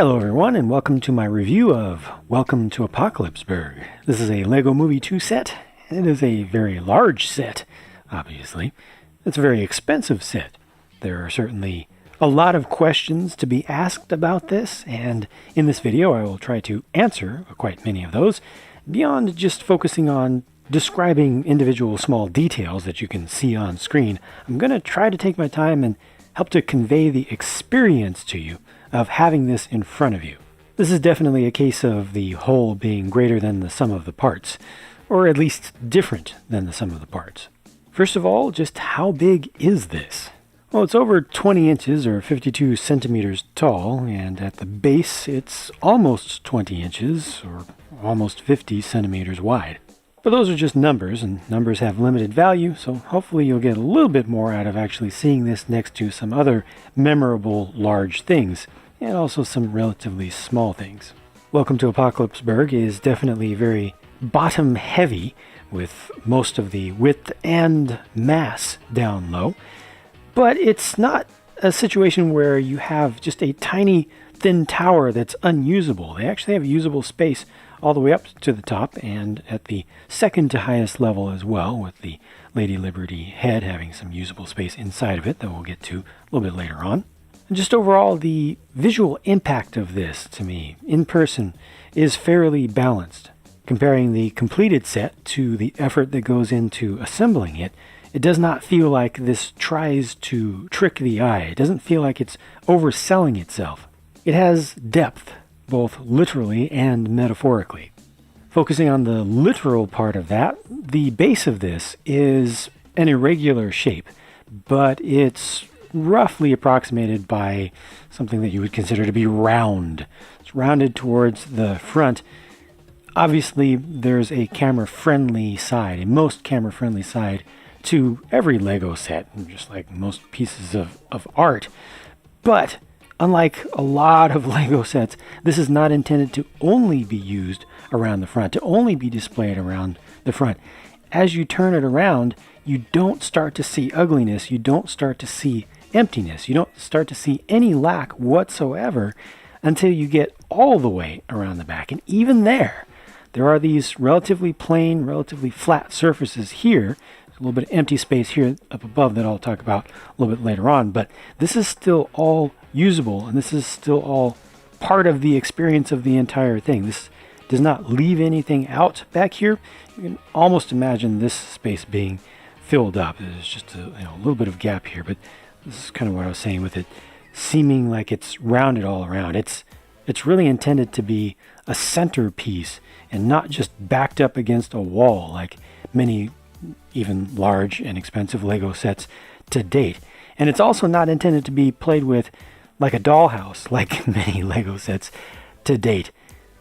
Hello everyone, and welcome to my review of Welcome to Apocalypseburg. This is a LEGO Movie 2 set. It is a very large set, obviously. It's a very expensive set. There are certainly a lot of questions to be asked about this, and in this video I will try to answer quite many of those, beyond just focusing on describing individual small details that you can see on screen. I'm going to try to take my time and help to convey the experience to you of having this in front of you. This is definitely a case of the whole being greater than the sum of the parts, or at least different than the sum of the parts. First of all, just how big is this? Well, it's over 20 inches or 52 centimeters tall, and at the base it's almost 20 inches or almost 50 centimeters wide. But those are just numbers, and numbers have limited value, so hopefully you'll get a little bit more out of actually seeing this next to some other memorable large things, and also some relatively small things. Welcome to Apocalypseburg is definitely very bottom heavy, with most of the width and mass down low, but it's not a situation where you have just a tiny thin tower that's unusable. They actually have usable space all the way up to the top and at the second to highest level as well, with the Lady Liberty head having some usable space inside of it that we'll get to a little bit later on. And just overall, the visual impact of this to me in person is fairly balanced. Comparing the completed set to the effort that goes into assembling it, it does not feel like this tries to trick the eye. It doesn't feel like it's overselling itself. It has depth, both literally and metaphorically. Focusing on the literal part of that, the base of this is an irregular shape, but it's roughly approximated by something that you would consider to be round. It's rounded towards the front. Obviously, there's a camera-friendly side, a most camera-friendly side to every LEGO set, just like most pieces of art. But unlike a lot of LEGO sets, this is not intended to only be used around the front, to only be displayed around the front. As you turn it around, you don't start to see ugliness, you don't start to see emptiness, you don't start to see any lack whatsoever until you get all the way around the back. And even there are these relatively plain, relatively flat surfaces here. There's a little bit of empty space here up above that I'll talk about a little bit later on, but this is still all usable, and this is still all part of the experience of the entire thing. This does not leave anything out back here. You can almost imagine this space being filled up. There's just a little bit of gap here, but this is kind of what I was saying with it seeming like it's rounded all around. It's really intended to be a centerpiece and not just backed up against a wall like many even large and expensive LEGO sets to date. And it's also not intended to be played with like a dollhouse like many LEGO sets to date.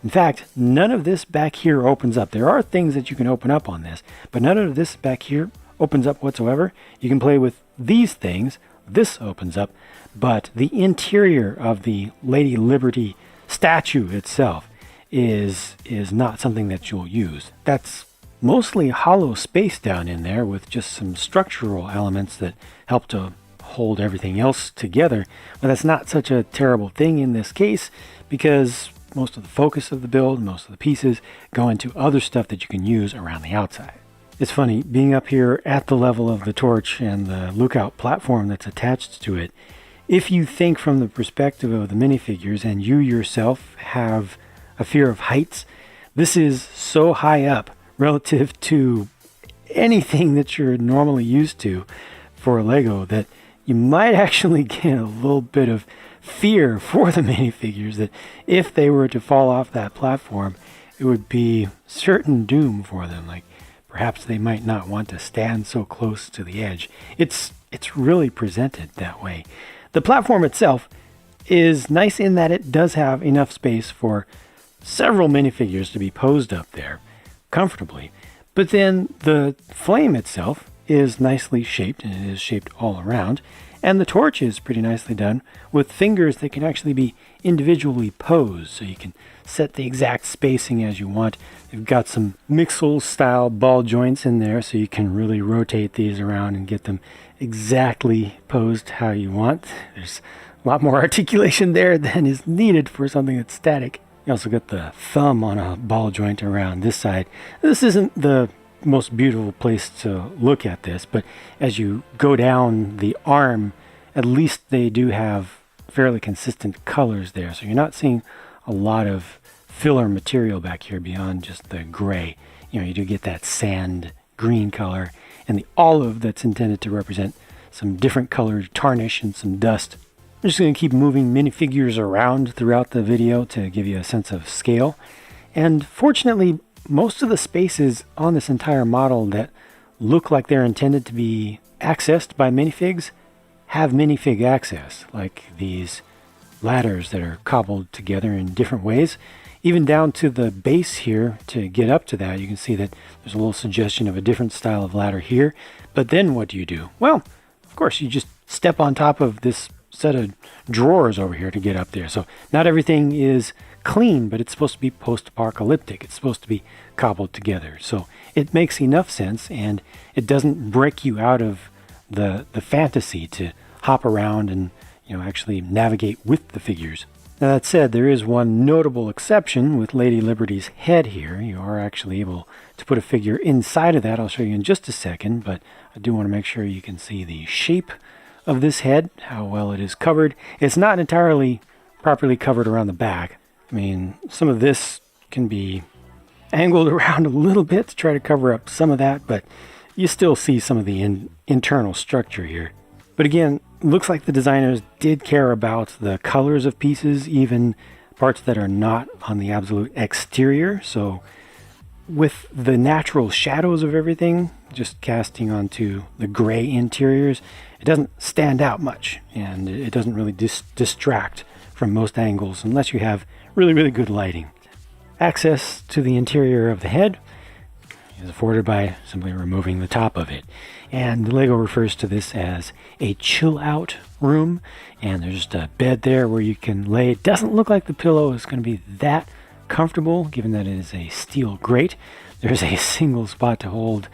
In fact, none of this back here opens up. There are things that you can open up on this, but none of this back here opens up whatsoever. You can play with these things. This opens up, but the interior of the Lady Liberty statue itself is not something that you'll use. That's mostly hollow space down in there with just some structural elements that help to hold everything else together. But that's not such a terrible thing in this case, because most of the focus of the build, most of the pieces go into other stuff that you can use around the outside. It's funny, being up here at the level of the torch and the lookout platform that's attached to it, if you think from the perspective of the minifigures and you yourself have a fear of heights, this is so high up relative to anything that you're normally used to for LEGO that you might actually get a little bit of fear for the minifigures, that if they were to fall off that platform, it would be certain doom for them. Like, perhaps they might not want to stand so close to the edge. It's really presented that way. The platform itself is nice in that it does have enough space for several minifigures to be posed up there comfortably. But then the flame itself is nicely shaped, and it is shaped all around. And the torch is pretty nicely done with fingers that can actually be individually posed, so you can set the exact spacing as you want. They've got some Mixel style ball joints in there, so you can really rotate these around and get them exactly posed how you want. There's A lot more articulation there than is needed for something that's static. You also got the thumb on a ball joint around this side. This isn't the most beautiful place to look at this, but as you go down the arm, at least they do have fairly consistent colors there. So you're not seeing a lot of filler material back here beyond just the gray. You do get that sand green color and the olive that's intended to represent some different colored tarnish and some dust. I'm just going to keep moving minifigures around throughout the video to give you a sense of scale. And fortunately, most of the spaces on this entire model that look like they're intended to be accessed by minifigs have minifig access, like these ladders that are cobbled together in different ways. Even down to the base here, to get up to that, you can see that there's a little suggestion of a different style of ladder here. But then what do? Well, of course, you just step on top of this set of drawers over here to get up there. So not everything is clean, but it's supposed to be post-apocalyptic. It's supposed to be cobbled together. So it makes enough sense, and it doesn't break you out of the fantasy to hop around and actually navigate with the figures. Now that said, there is one notable exception with Lady Liberty's head here. You are actually able to put a figure inside of that. I'll show you in just a second, but I do want to make sure you can see the shape of this head, how well it is covered. It's not entirely properly covered around the back. I mean, some of this can be angled around a little bit to try to cover up some of that, but you still see some of the internal structure here. But again, looks like the designers did care about the colors of pieces, even parts that are not on the absolute exterior. So with the natural shadows of everything just casting onto the gray interiors, it doesn't stand out much, and it doesn't really distract from most angles unless you have really, really good lighting. Access to the interior of the head is afforded by simply removing the top of it. And LEGO refers to this as a chill out room, and there's just a bed there where you can lay. It doesn't look like the pillow is going to be that comfortable given that it is a steel grate. There's a single spot to hold,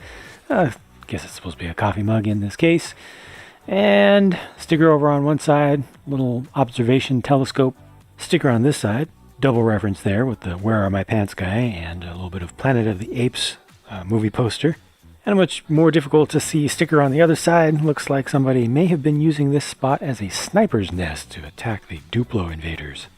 I guess it's supposed to be a coffee mug in this case, and sticker over on one side, little observation telescope, sticker on this side, double reference there with the Where Are My Pants guy and a little bit of Planet of the Apes movie poster. And a much more difficult to see sticker on the other side. Looks like somebody may have been using this spot as a sniper's nest to attack the Duplo invaders.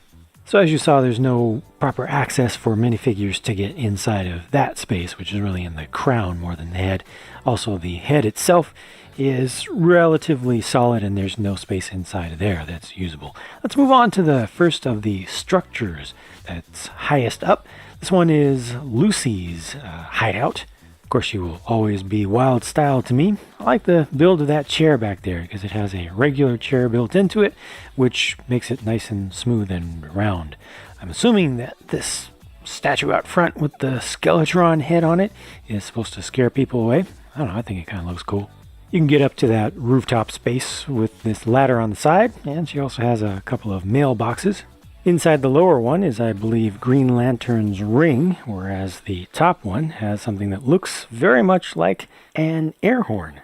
So as you saw, there's no proper access for minifigures to get inside of that space, which is really in the crown more than the head. Also, the head itself is relatively solid, and there's no space inside of there that's usable. Let's move on to the first of the structures that's highest up. This one is Lucy's hideout. Of course, she will always be wild style to me. I like the build of that chair back there because it has a regular chair built into it, which makes it nice and smooth and round. I'm assuming that this statue out front with the Skeletron head on it is supposed to scare people away. I don't know, I think it kind of looks cool. You can get up to that rooftop space with this ladder on the side, and she also has a couple of mailboxes. Inside the lower one is, I believe, Green Lantern's ring, whereas the top one has something that looks very much like an air horn.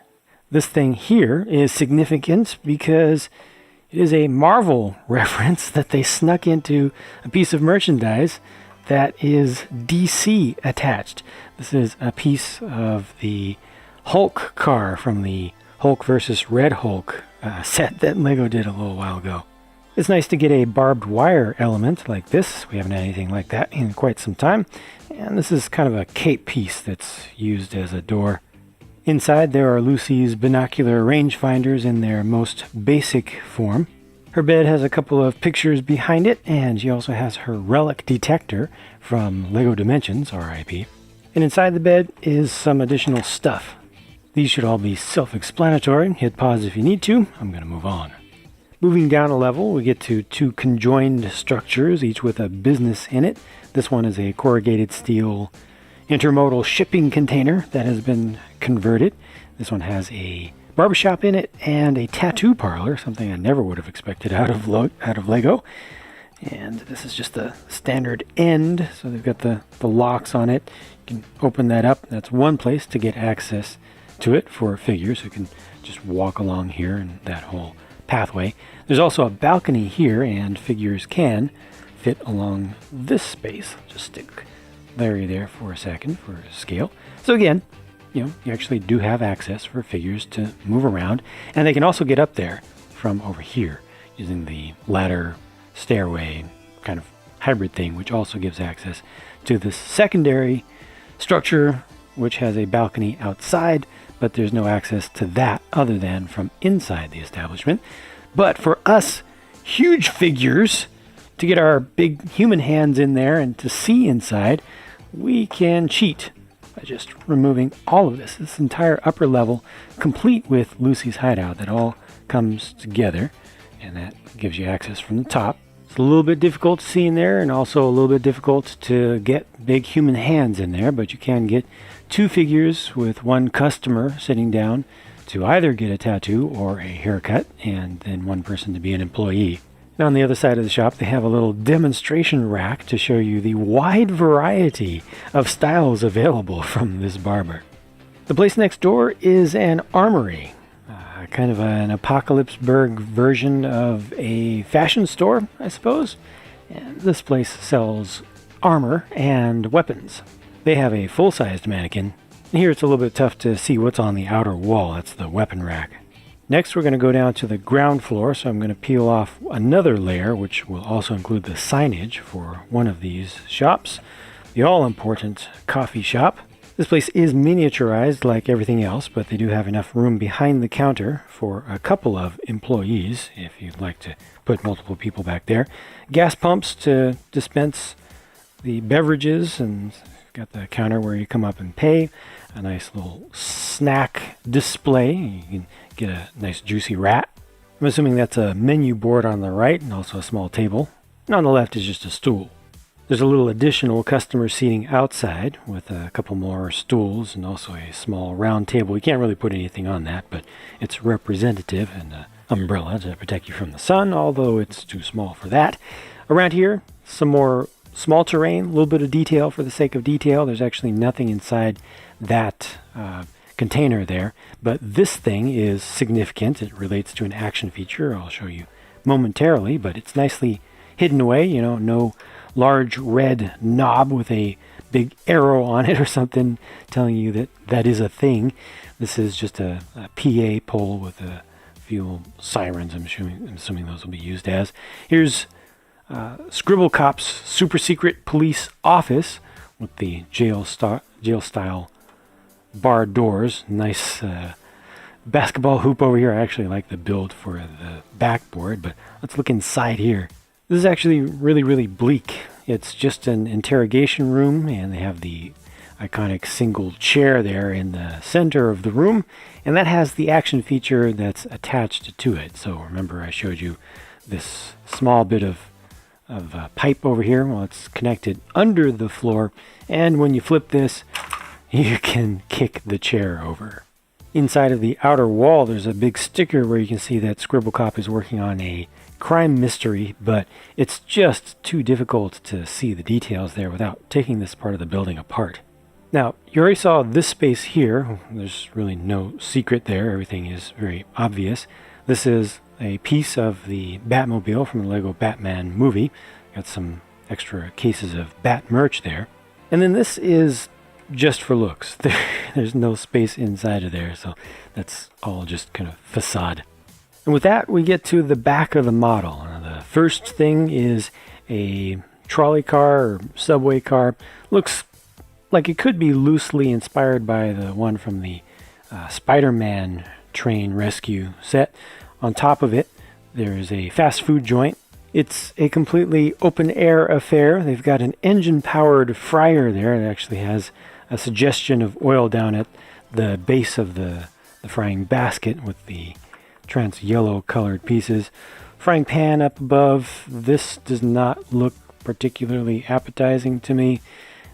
This thing here is significant because it is a Marvel reference that they snuck into a piece of merchandise that is DC attached. This is a piece of the Hulk car from the Hulk vs. Red Hulk set that LEGO did a little while ago. It's nice to get a barbed wire element like this. We haven't had anything like that in quite some time. And this is kind of a cape piece that's used as a door. Inside there are Lucy's binocular rangefinders in their most basic form. Her bed has a couple of pictures behind it, and she also has her relic detector from LEGO Dimensions, RIP. And inside the bed is some additional stuff. These should all be self-explanatory. Hit pause if you need to. I'm going to move on. Moving down a level, we get to two conjoined structures, each with a business in it. This one is a corrugated steel intermodal shipping container that has been converted. This one has a barbershop in it and a tattoo parlor, something I never would have expected out of LEGO. And this is just the standard end, so they've got the locks on it. You can open that up. That's one place to get access to it for figures who can just walk along here, and that whole pathway. There's also a balcony here, and figures can fit along this space. Just stick Larry there for a second for scale. So again, you actually do have access for figures to move around, and they can also get up there from over here using the ladder stairway kind of hybrid thing, which also gives access to this secondary structure, which has a balcony outside, but there's no access to that other than from inside the establishment. But for us huge figures, to get our big human hands in there and to see inside, we can cheat by just removing all of this entire upper level, complete with Lucy's hideout that all comes together, and that gives you access from the top. It's a little bit difficult to see in there, and also a little bit difficult to get big human hands in there, but you can get 2 figures with 1 customer sitting down to either get a tattoo or a haircut, and then 1 person to be an employee. Now on the other side of the shop, they have a little demonstration rack to show you the wide variety of styles available from this barber. The place next door is an armory. Kind of an Apocalypseburg version of a fashion store, I suppose. And this place sells armor and weapons. They have a full-sized mannequin. Here it's a little bit tough to see what's on the outer wall. That's the weapon rack. Next we're going to go down to the ground floor, so I'm going to peel off another layer, which will also include the signage for one of these shops. The all-important coffee shop. This place is miniaturized like everything else, but they do have enough room behind the counter for a couple of employees, if you'd like to put multiple people back there. Gas pumps to dispense the beverages, and got the counter where you come up and pay. A nice little snack display. You can get a nice juicy rat. I'm assuming that's a menu board on the right, and also a small table. And on the left is just a stool. There's a little additional customer seating outside with a couple more stools and also a small round table. You can't really put anything on that, but it's representative, and an umbrella to protect you from the sun, although it's too small for that. Around here, some more small terrain, a little bit of detail for the sake of detail. There's actually nothing inside that container there, but this thing is significant. It relates to an action feature I'll show you momentarily, but it's nicely hidden away, no large red knob with a big arrow on it or something telling you that that is a thing. This is just a PA pole with a few sirens. I'm assuming those will be used as. Here's Scribble Cop's super secret police office with the jail style bar doors. Nice basketball hoop over here. I actually like the build for the backboard, but let's look inside here. This is actually really, really bleak. It's just an interrogation room, and they have the iconic single chair there in the center of the room, and that has the action feature that's attached to it. So remember I showed you this small bit of pipe over here. Well, it's connected under the floor, and when you flip this, you can kick the chair over. Inside of the outer wall, there's a big sticker where you can see that Scribble Cop is working on a crime mystery, but it's just too difficult to see the details there without taking this part of the building apart. Now, you already saw this space here. There's really no secret there. Everything is very obvious. This is a piece of the Batmobile from the Lego Batman movie. Got some extra cases of Bat merch there. And then this is just for looks. There's no space inside of there, so that's all just kind of facade. And with that, we get to the back of the model. The first thing is a trolley car or subway car. Looks like it could be loosely inspired by the one from the Spider-Man train rescue set. On top of it, there's a fast food joint. It's a completely open-air affair. They've got an engine-powered fryer there. It actually has a suggestion of oil down at the base of the frying basket with the trans yellow colored pieces. Frying pan up above. This does not look particularly appetizing to me.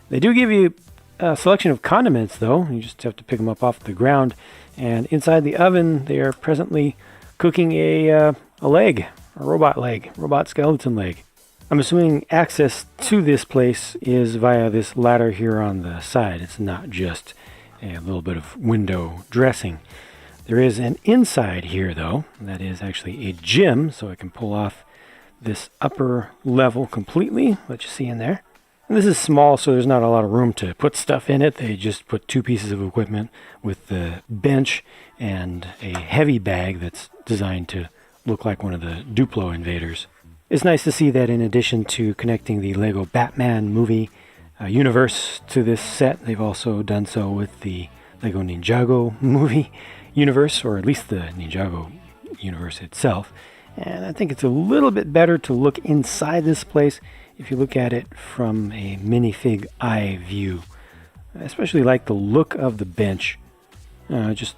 They do give you a selection of condiments though. You just have to pick them up off the ground. And inside the oven, they are presently cooking a leg, a robot skeleton leg. I'm assuming access to this place is via this ladder here on the side. It's not just a little bit of window dressing. There is an inside here, though. That is actually a gym, so I can pull off this upper level completely. Let you see in there. And this is small, so there's not a lot of room to put stuff in it. They just put 2 pieces of equipment with the bench and a heavy bag that's designed to look like one of the Duplo invaders. It's nice to see that in addition to connecting the Lego Batman movie universe to this set, they've also done so with the Lego Ninjago movie universe, or at least the Ninjago universe itself. And I think it's a little bit better to look inside this place if you look at it from a minifig eye view. I especially like the look of the bench. It just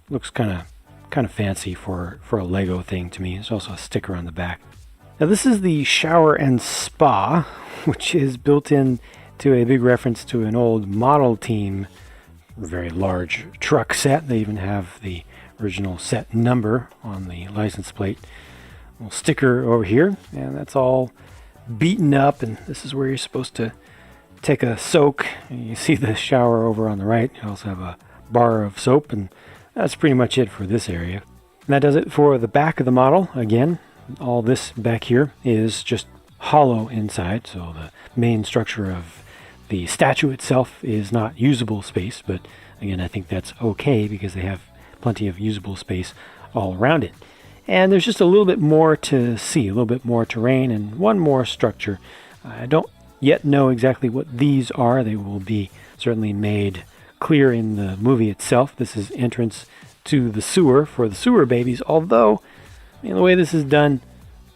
looks kind of fancy for a Lego thing to me. There's also a sticker on the back. Now this is the shower and spa, which is built in to a big reference to an old Model Team, very large truck set. They even have the original set number on the license plate. A little sticker over here, and that's all beaten up, and this is where you're supposed to take a soak. You see the shower over on the right. You also have a bar of soap, and that's pretty much it for this area. And that does it for the back of the model. Again, all this back here is just hollow inside, so the main structure of the statue itself is not usable space, but again, I think that's okay because they have plenty of usable space all around it. And there's just a little bit more to see, a little bit more terrain, and one more structure. I don't yet know exactly what these are. They will be certainly made clear in the movie itself. This is entrance to the sewer for the sewer babies, although the way this is done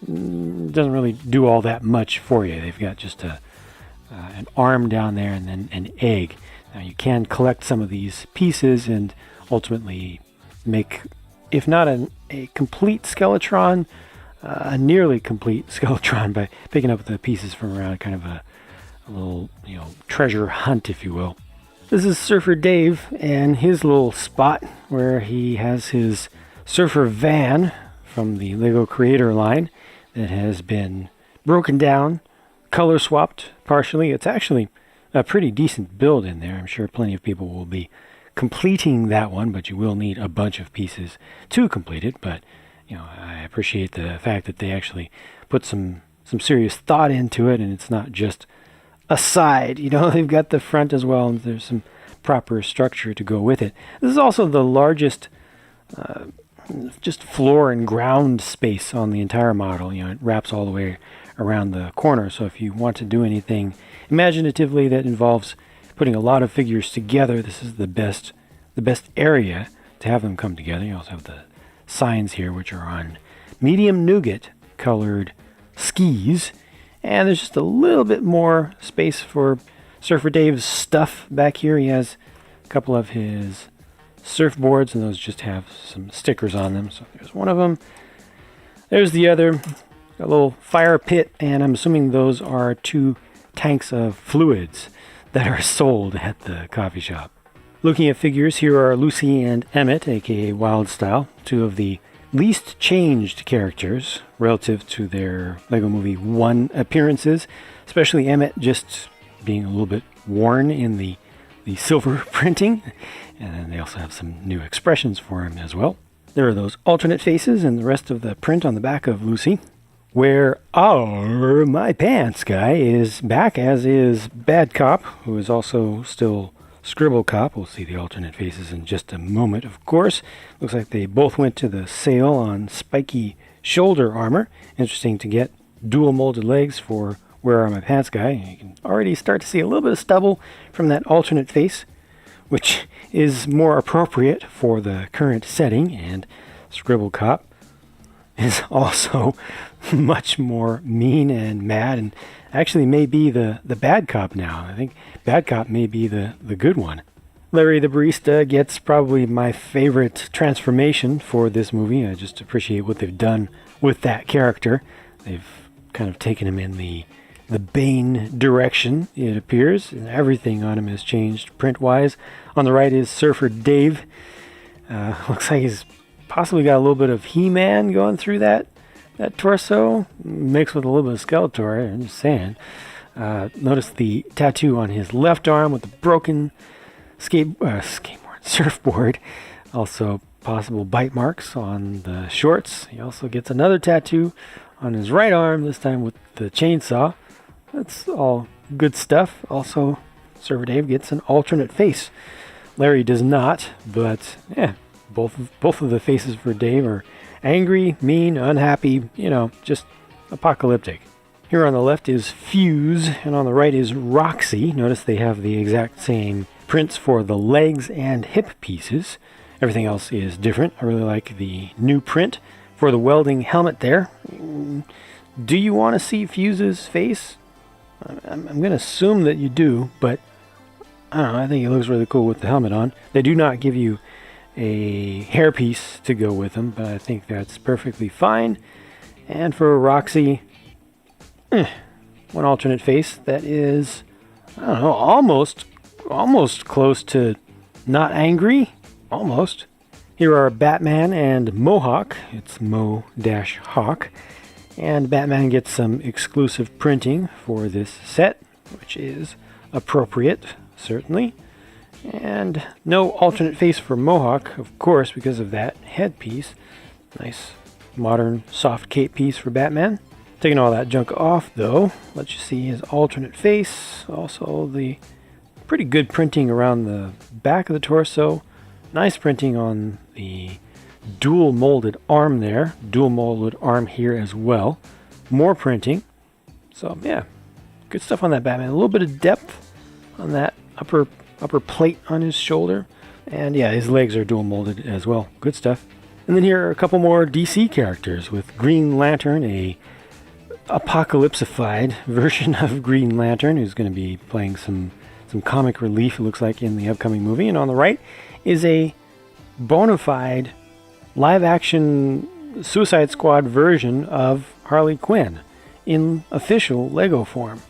doesn't really do all that much for you. They've got just an arm down there and then an egg. Now you can collect some of these pieces and ultimately make, if not a complete Skeletron, a nearly complete Skeletron by picking up the pieces from around, kind of a little treasure hunt, if you will. This is Surfer Dave and his little spot where he has his surfer van from the Lego Creator line that has been broken down, color swapped partially. It's actually a pretty decent build in there. I'm sure plenty of people will be completing that one, but you will need a bunch of pieces to complete it. But I appreciate the fact that they actually put some serious thought into it, and it's not just a side. They've got the front as well, and there's some proper structure to go with it. This is also the largest just floor and ground space on the entire model. It wraps all the way around the corner, so if you want to do anything imaginatively that involves putting a lot of figures together, this is the best area to have them come together. You also have the signs here, which are on medium nougat colored skis, and there's just a little bit more space for Surfer Dave's stuff back here. He has a couple of his surfboards, and those just have some stickers on them. So there's one of them. There's the other. A little fire pit, and I'm assuming those are 2 tanks of fluids that are sold at the coffee shop. Looking at figures, here are Lucy and Emmett, aka Wild Style, 2 of the least changed characters relative to their Lego Movie 1 appearances, especially Emmett just being a little bit worn in the silver printing, and then they also have some new expressions for him as well. There are those alternate faces and the rest of the print on the back of Lucy. Where our My Pants guy is back, as is Bad Cop, who is also still Scribble Cop. We'll see the alternate faces in just a moment, of course. Looks like they both went to the sale on spiky shoulder armor. Interesting to get dual molded legs for Where Are My Pants guy. You can already start to see a little bit of stubble from that alternate face, which is more appropriate for the current setting, and Scribble Cop is also much more mean and mad, and actually may be the bad cop now. I think Bad Cop may be the good one. Larry the Barista gets probably my favorite transformation for this movie. I just appreciate what they've done with that character. They've kind of taken him in the Bane direction, it appears, and everything on him has changed print-wise. On the right is Surfer Dave. Looks like he's possibly got a little bit of He-Man going through that torso, mixed with a little bit of Skeletor. I'm just saying. Notice the tattoo on his left arm with the broken surfboard. Also possible bite marks on the shorts. He also gets another tattoo on his right arm, this time with the chainsaw. That's all good stuff. Also, Server Dave gets an alternate face. Larry does not, but yeah, both of the faces for Dave are angry, mean, unhappy, just apocalyptic. Here on the left is Fuse, and on the right is Roxy. Notice they have the exact same prints for the legs and hip pieces. Everything else is different. I really like the new print for the welding helmet there. Do you want to see Fuse's face? I'm going to assume that you do, but I don't know. I think it looks really cool with the helmet on. They do not give you a hairpiece to go with them, but I think that's perfectly fine. And for Roxy, one alternate face that is, I don't know, almost close to not angry. Almost. Here are Batman and Mohawk. It's Mo-Hawk. And Batman gets some exclusive printing for this set, which is appropriate, certainly. And no alternate face for Mohawk, of course, because of that headpiece. Nice modern soft cape piece for Batman. Taking all that junk off, though, let you see his alternate face. Also the pretty good printing around the back of the torso. Nice printing on the dual molded arm there. Dual molded arm here as well. More printing. So yeah, good stuff on that Batman. A little bit of depth on that upper plate on his shoulder. And yeah, his legs are dual molded as well. Good stuff. And then here are a couple more DC characters with Green Lantern, a apocalypsified version of Green Lantern, who's going to be playing some comic relief, it looks like, in the upcoming movie. And on the right is a bona fide live-action Suicide Squad version of Harley Quinn in official Lego form,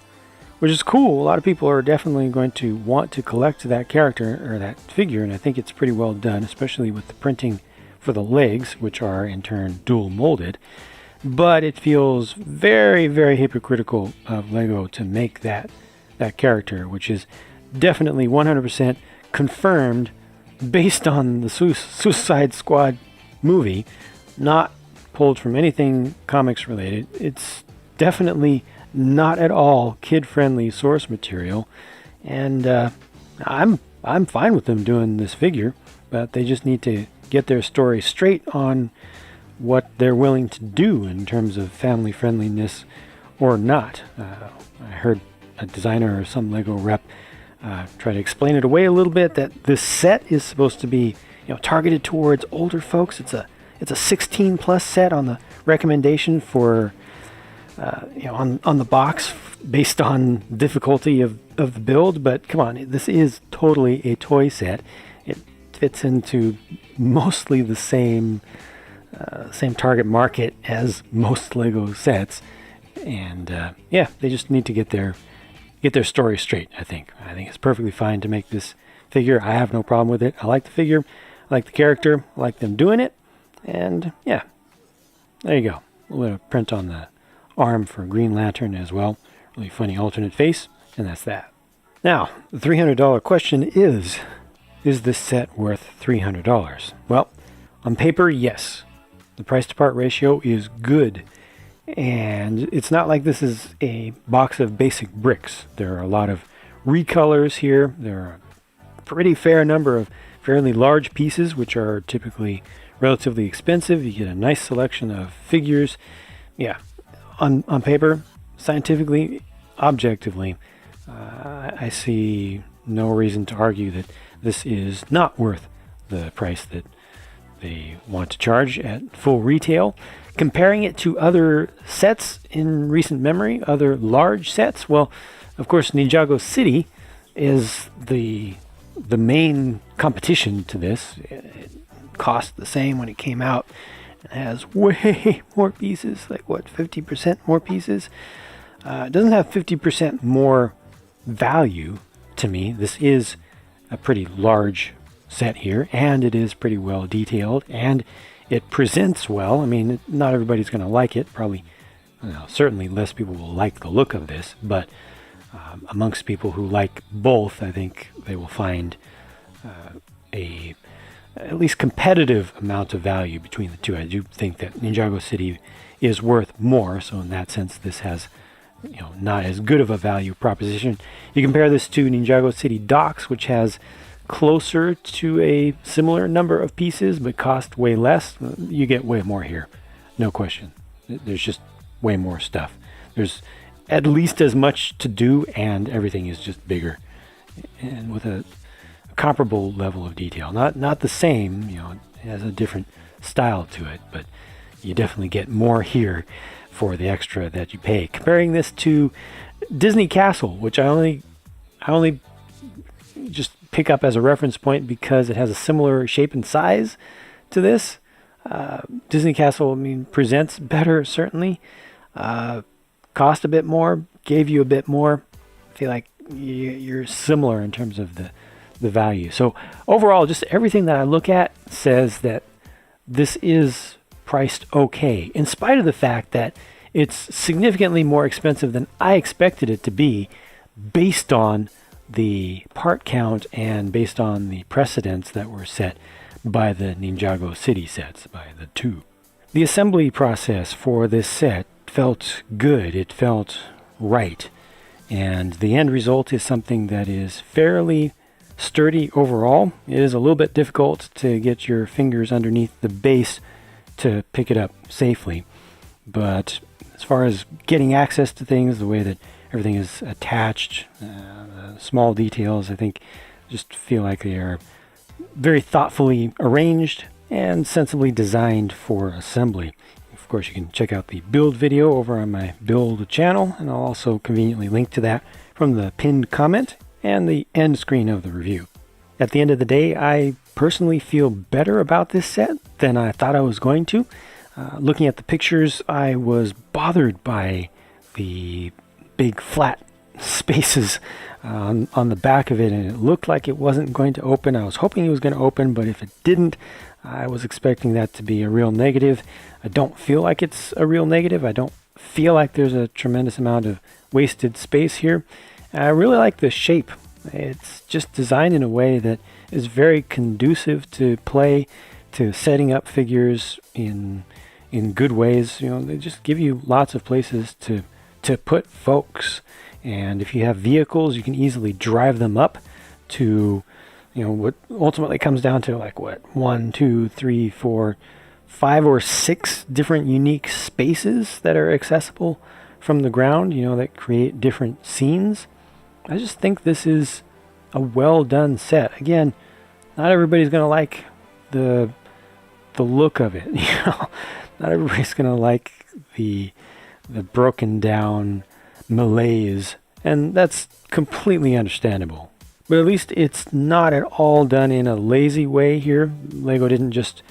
which is cool. A lot of people are definitely going to want to collect that character or that figure, and I think it's pretty well done, especially with the printing for the legs, which are in turn dual molded. But it feels very, very hypocritical of Lego to make that character, which is definitely 100% confirmed based on the Suicide Squad movie, not pulled from anything comics related. It's definitely not at all kid-friendly source material, and I'm fine with them doing this figure, but they just need to get their story straight on what they're willing to do in terms of family friendliness or not. I heard a designer or some Lego rep try to explain it away a little bit, that this set is supposed to be targeted towards older folks. It's a 16 plus set on the recommendation for on the box based on difficulty of the build. But come on, this is totally a toy set. It fits into mostly the same target market as most Lego sets, and yeah, they just need to get their story straight. I think it's perfectly fine to make this figure. I have no problem with it. I like the figure, I like the character, I like them doing it, and yeah, there you go. A little bit of print on the arm for Green Lantern as well. Really funny alternate face, and that's that. Now, the $300 question is this set worth $300? Well, on paper, yes. The price to part ratio is good. And it's not like this is a box of basic bricks. There are a lot of recolors here. There are a pretty fair number of fairly large pieces, which are typically relatively expensive. You get a nice selection of figures. Yeah, on paper, scientifically, objectively, I see no reason to argue that this is not worth the price that they want to charge at full retail. Comparing it to other sets in recent memory, other large sets, well, of course, Ninjago City is the main competition to this. It cost the same when it came out. It has way more pieces, like what, 50% more pieces? It doesn't have 50% more value to me. This is a pretty large set here, and it is pretty well detailed, and it presents well. I mean, not everybody's going to like it. Probably, certainly less people will like the look of this, but amongst people who like both, I think they will find a at least competitive amount of value between the two. I do think that Ninjago City is worth more, so in that sense this has not as good of a value proposition. You compare this to Ninjago City Docks, which has closer to a similar number of pieces but cost way less. You get way more here, no question. There's just way more stuff. There's at least as much to do, and everything is just bigger and with a comparable level of detail. Not the same, it has a different style to it, but you definitely get more here for the extra that you pay. Comparing this to Disney Castle, which I only just pick up as a reference point because it has a similar shape and size to this. Disney Castle, presents better, certainly. Cost a bit more, gave you a bit more. I feel like you're similar in terms of the value. So overall, just everything that I look at says that this is priced okay, in spite of the fact that it's significantly more expensive than I expected it to be, based on the part count and based on the precedents that were set by the Ninjago City sets, by the two. The assembly process for this set felt good, it felt right, and the end result is something that is fairly sturdy overall. It is a little bit difficult to get your fingers underneath the base to pick it up safely, but as far as getting access to things, the way that everything is attached, the small details, I think just feel like they are very thoughtfully arranged and sensibly designed for assembly. Of course, you can check out the build video over on my build channel, and I'll also conveniently link to that from the pinned comment and the end screen of the review. At the end of the day, I personally feel better about this set than I thought I was going to. Looking at the pictures, I was bothered by the big flat spaces on the back of it, and it looked like it wasn't going to open. I was hoping it was going to open, but if it didn't, I was expecting that to be a real negative. I don't feel like it's a real negative. I don't feel like there's a tremendous amount of wasted space here. I really like the shape. It's just designed in a way that is very conducive to play, to setting up figures in good ways. They just give you lots of places to put folks, and if you have vehicles, you can easily drive them up to what ultimately comes down to 1, 2, 3, 4, 5 or 6 different unique spaces that are accessible from the ground, that create different scenes. I just think this is a well done set. Again, not everybody's going to like the look of it. Not everybody's going to like the broken down malaise, and that's completely understandable. But at least it's not at all done in a lazy way here. Lego didn't just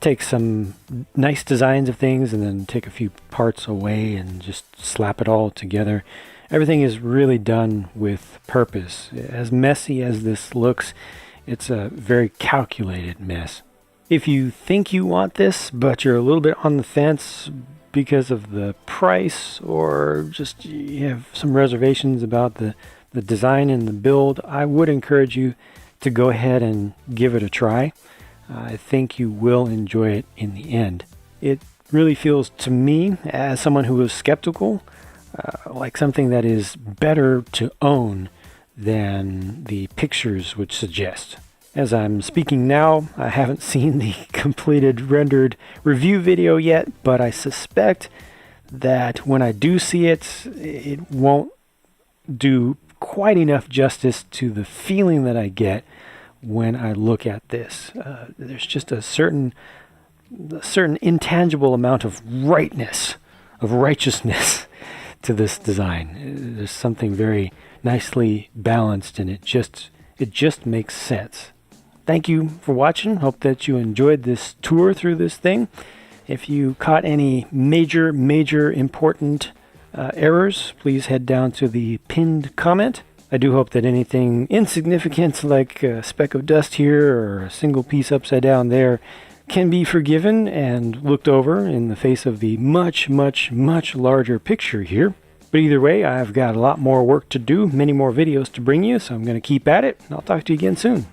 take some nice designs of things and then take a few parts away and just slap it all together. Everything is really done with purpose. As messy as this looks, it's a very calculated mess. If you think you want this, but you're a little bit on the fence because of the price, or just you have some reservations about the design and the build, I would encourage you to go ahead and give it a try. I think you will enjoy it in the end. It really feels to me, as someone who was skeptical, like something that is better to own than the pictures would suggest. As I'm speaking now, I haven't seen the completed rendered review video yet, but I suspect that when I do see it, it won't do quite enough justice to the feeling that I get when I look at this. There's just a certain intangible amount of rightness, of righteousness to this design. There's something very nicely balanced, and it just makes sense. Thank you for watching. Hope that you enjoyed this tour through this thing. If you caught any major important errors, please head down to the pinned comment. I do hope that anything insignificant like a speck of dust here or a single piece upside down there can be forgiven and looked over in the face of the much larger picture here. But either way, I've got a lot more work to do, many more videos to bring you, so I'm going to keep at it, and I'll talk to you again soon.